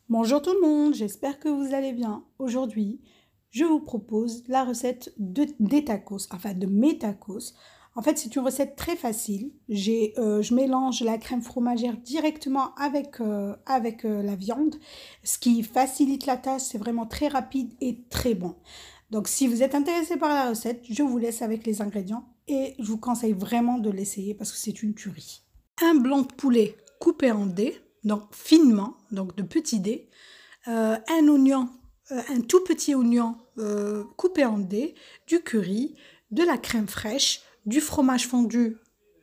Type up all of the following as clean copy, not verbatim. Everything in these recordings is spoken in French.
Bonjour tout le monde, j'espère que vous allez bien. Aujourd'hui, je vous propose la recette des tacos, enfin de mes tacos. En fait, c'est une recette très facile. Je mélange la crème fromagère directement avec la viande, ce qui facilite la tâche. C'est vraiment très rapide et très bon. Donc, si vous êtes intéressé par la recette, je vous laisse avec les ingrédients et je vous conseille vraiment de l'essayer parce que c'est une tuerie. Un blanc de poulet coupé en dés, donc finement, donc de petits dés, un oignon, un tout petit oignon coupé en dés, du curry, de la crème fraîche, du fromage fondu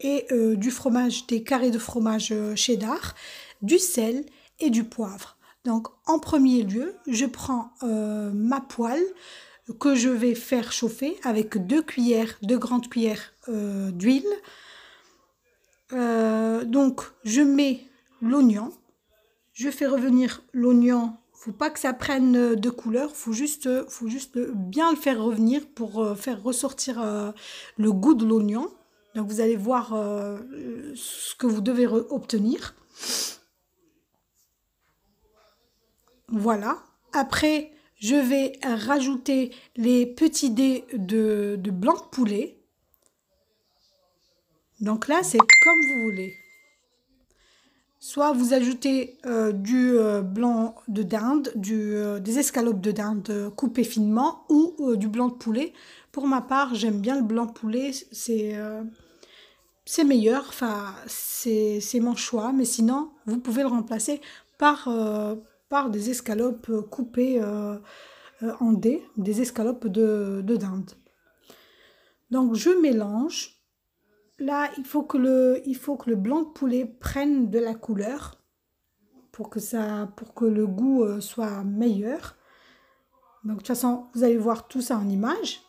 et du fromage, des carrés de fromage cheddar, du sel et du poivre. Donc en premier lieu, je prends ma poêle que je vais faire chauffer avec deux grandes cuillères d'huile. Donc je mets l'oignon, je fais revenir l'oignon. Faut pas que ça prenne de couleur, faut juste bien le faire revenir pour faire ressortir le goût de l'oignon. Donc vous allez voir ce que vous devez obtenir. Voilà. Après, je vais rajouter les petits dés de blanc de poulet. Donc là, c'est comme vous voulez. Soit vous ajoutez du blanc de dinde, des escalopes de dinde coupées finement ou du blanc de poulet. Pour ma part, j'aime bien le blanc de poulet, c'est meilleur, enfin c'est mon choix. Mais sinon, vous pouvez le remplacer par des escalopes coupées en dés, des escalopes de dinde. Donc je mélange. Là, il faut que le blanc de poulet prenne de la couleur pour que le goût soit meilleur. Donc de toute façon, vous allez voir tout ça en image.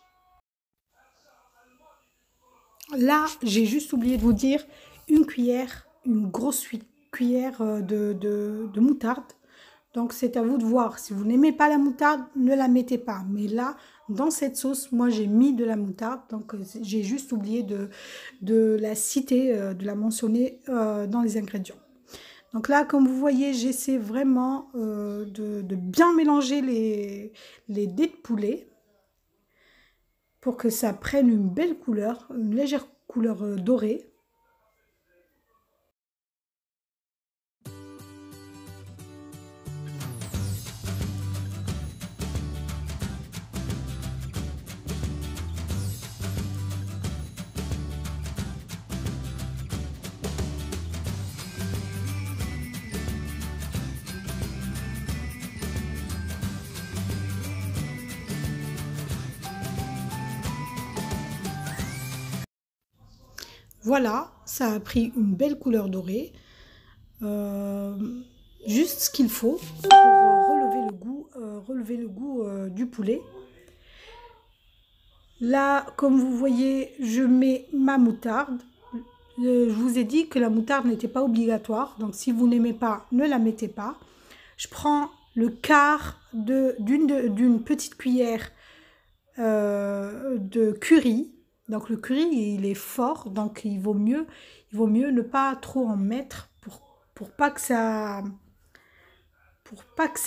Là, j'ai juste oublié de vous dire une cuillère, une grosse cuillère de moutarde. Donc c'est à vous de voir. Si vous n'aimez pas la moutarde, ne la mettez pas. Mais là, dans cette sauce, moi j'ai mis de la moutarde. Donc j'ai juste oublié de la citer, de la mentionner dans les ingrédients. Donc là, comme vous voyez, j'essaie vraiment de bien mélanger les dés de poulet pour que ça prenne une belle couleur, une légère couleur dorée. Voilà, ça a pris une belle couleur dorée. Euh, Juste ce qu'il faut pour relever le goût du poulet. Là, comme vous voyez, je mets ma moutarde. Je vous ai dit que la moutarde n'était pas obligatoire, donc si vous n'aimez pas, ne la mettez pas. Je prends le quart d'une petite cuillère de curry. Donc le curry, il est fort, donc il vaut mieux ne pas trop en mettre pour pas que ça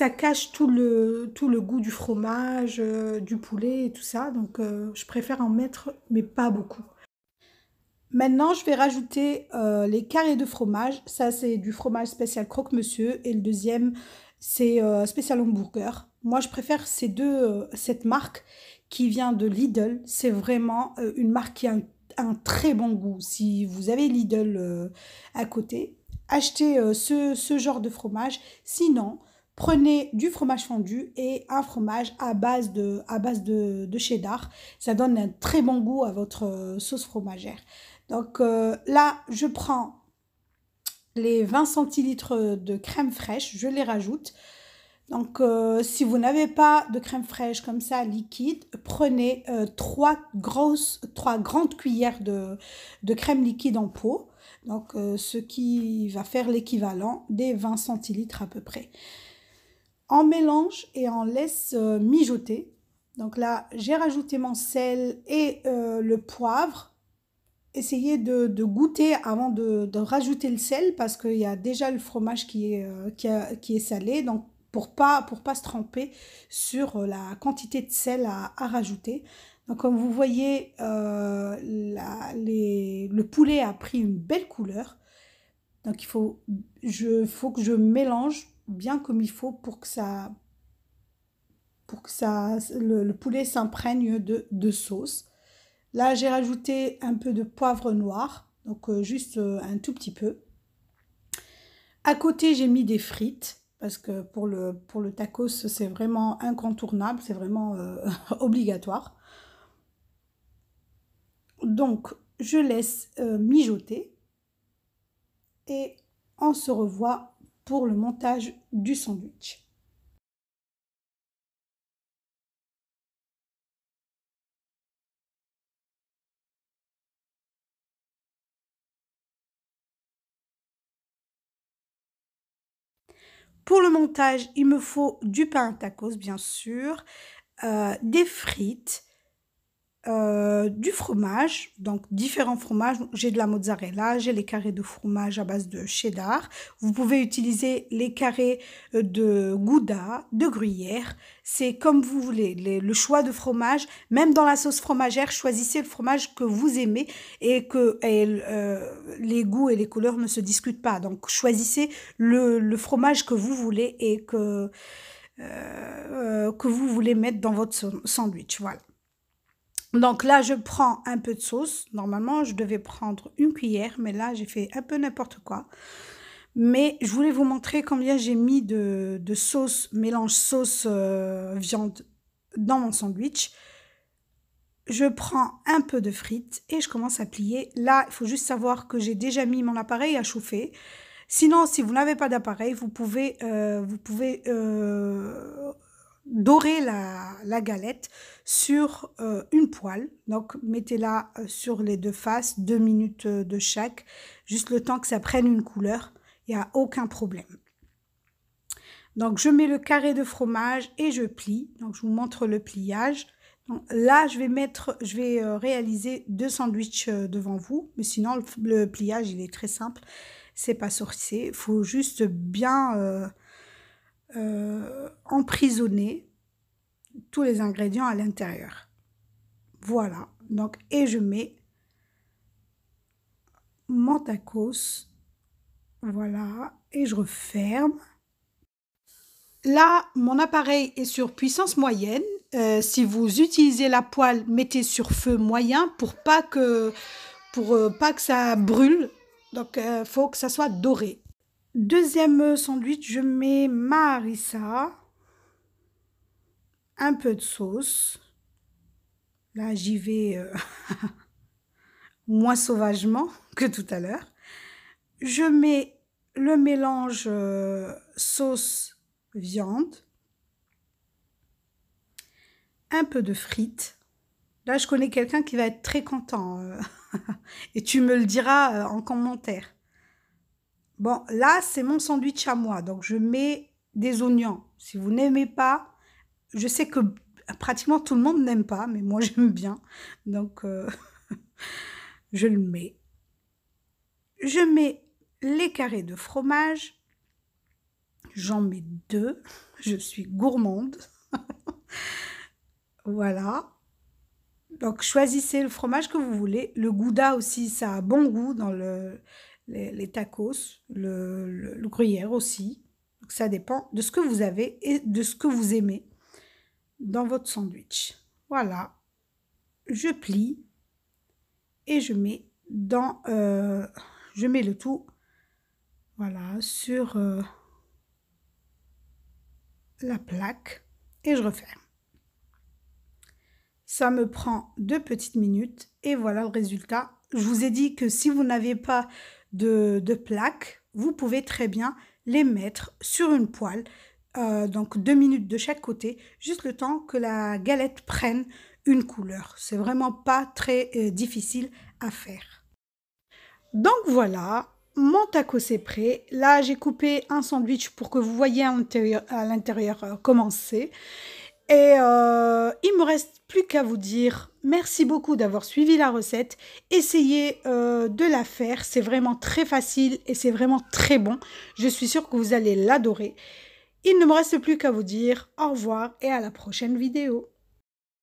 cache tout le goût du fromage, du poulet et tout ça. Donc je préfère en mettre, mais pas beaucoup. Maintenant, je vais rajouter les carrés de fromage. Ça, c'est du fromage spécial croque-monsieur. Et le deuxième, c'est spécial hamburger. Moi, je préfère cette marque qui vient de Lidl. C'est vraiment une marque qui a un très bon goût. Si vous avez Lidl à côté, achetez ce genre de fromage. Sinon, prenez du fromage fondu et un fromage à base de cheddar. Ça donne un très bon goût à votre sauce fromagère. Donc là, je prends les 20 centilitres de crème fraîche, je les rajoute. Donc si vous n'avez pas de crème fraîche comme ça liquide, prenez trois grandes cuillères de crème liquide en pot. Donc ce qui va faire l'équivalent des 20 centilitres à peu près. On mélange et on laisse mijoter. Donc là, j'ai rajouté mon sel et le poivre. Essayez de goûter avant de rajouter le sel parce qu'il y a déjà le fromage qui est salé. Donc, pour pas se tromper sur la quantité de sel à rajouter. Donc comme vous voyez, le poulet a pris une belle couleur. Donc il faut que je mélange bien comme il faut pour que le poulet s'imprègne de sauce. Là, j'ai rajouté un peu de poivre noir, donc juste un tout petit peu. À côté, j'ai mis des frites, parce que pour le tacos, c'est vraiment incontournable, c'est vraiment obligatoire. Donc, je laisse mijoter et on se revoit pour le montage du sandwich. Pour le montage, il me faut du pain à tacos, bien sûr, des frites, du fromage, donc différents fromages. J'ai de la mozzarella, j'ai les carrés de fromage à base de cheddar. Vous pouvez utiliser les carrés de Gouda, de Gruyère. C'est comme vous voulez, le choix de fromage. Même dans la sauce fromagère, choisissez le fromage que vous aimez et que les goûts et les couleurs ne se discutent pas. Donc choisissez le fromage que vous voulez et que vous voulez mettre dans votre sandwich. Voilà. Donc là, je prends un peu de sauce. Normalement, je devais prendre une cuillère, mais là, j'ai fait un peu n'importe quoi. Mais je voulais vous montrer combien j'ai mis de sauce, mélange sauce viande dans mon sandwich. Je prends un peu de frites et je commence à plier. Là, il faut juste savoir que j'ai déjà mis mon appareil à chauffer. Sinon, si vous n'avez pas d'appareil, vous pouvez dorer la galette sur une poêle. Donc, mettez-la sur les deux faces, 2 minutes de chaque, juste le temps que ça prenne une couleur. Il n'y a aucun problème. Donc, je mets le carré de fromage et je plie. Donc, je vous montre le pliage. Donc, là, je vais réaliser 2 sandwichs devant vous. Mais sinon, le pliage, il est très simple. C'est pas sorcier. Il faut juste bien emprisonner tous les ingrédients à l'intérieur. Voilà. Donc, et je mets mon tacos. Voilà. Et je referme. Là, mon appareil est sur puissance moyenne. Si vous utilisez la poêle, mettez sur feu moyen pour pas que ça brûle. Donc, il faut que ça soit doré. Deuxième sandwich, je mets ma harissa, un peu de sauce. Là, j'y vais moins sauvagement que tout à l'heure. Je mets le mélange sauce viande, un peu de frites. Là, je connais quelqu'un qui va être très content et tu me le diras en commentaire. Bon, là, c'est mon sandwich à moi, donc je mets des oignons. Si vous n'aimez pas, je sais que pratiquement tout le monde n'aime pas, mais moi, j'aime bien. Donc, je le mets. Je mets les carrés de fromage. J'en mets 2. Je suis gourmande. Voilà. Donc, choisissez le fromage que vous voulez. Le Gouda aussi, ça a bon goût dans les tacos. Le gruyère aussi. Donc, ça dépend de ce que vous avez et de ce que vous aimez dans votre sandwich. Voilà. Je plie et je mets je mets le tout, voilà, sur la plaque et je referme. Ça me prend 2 petites minutes et voilà le résultat. Je vous ai dit que si vous n'avez pas de plaque, vous pouvez très bien les mettre sur une poêle. Donc 2 minutes de chaque côté, juste le temps que la galette prenne une couleur. C'est vraiment pas très difficile à faire. Donc voilà, mon tacos est prêt. Là, j'ai coupé un sandwich pour que vous voyez à l'intérieur comment c'est. Et il me reste plus qu'à vous dire merci beaucoup d'avoir suivi la recette. Essayez de la faire, c'est vraiment très facile et c'est vraiment très bon. Je suis sûre que vous allez l'adorer. Il ne me reste plus qu'à vous dire au revoir et à la prochaine vidéo.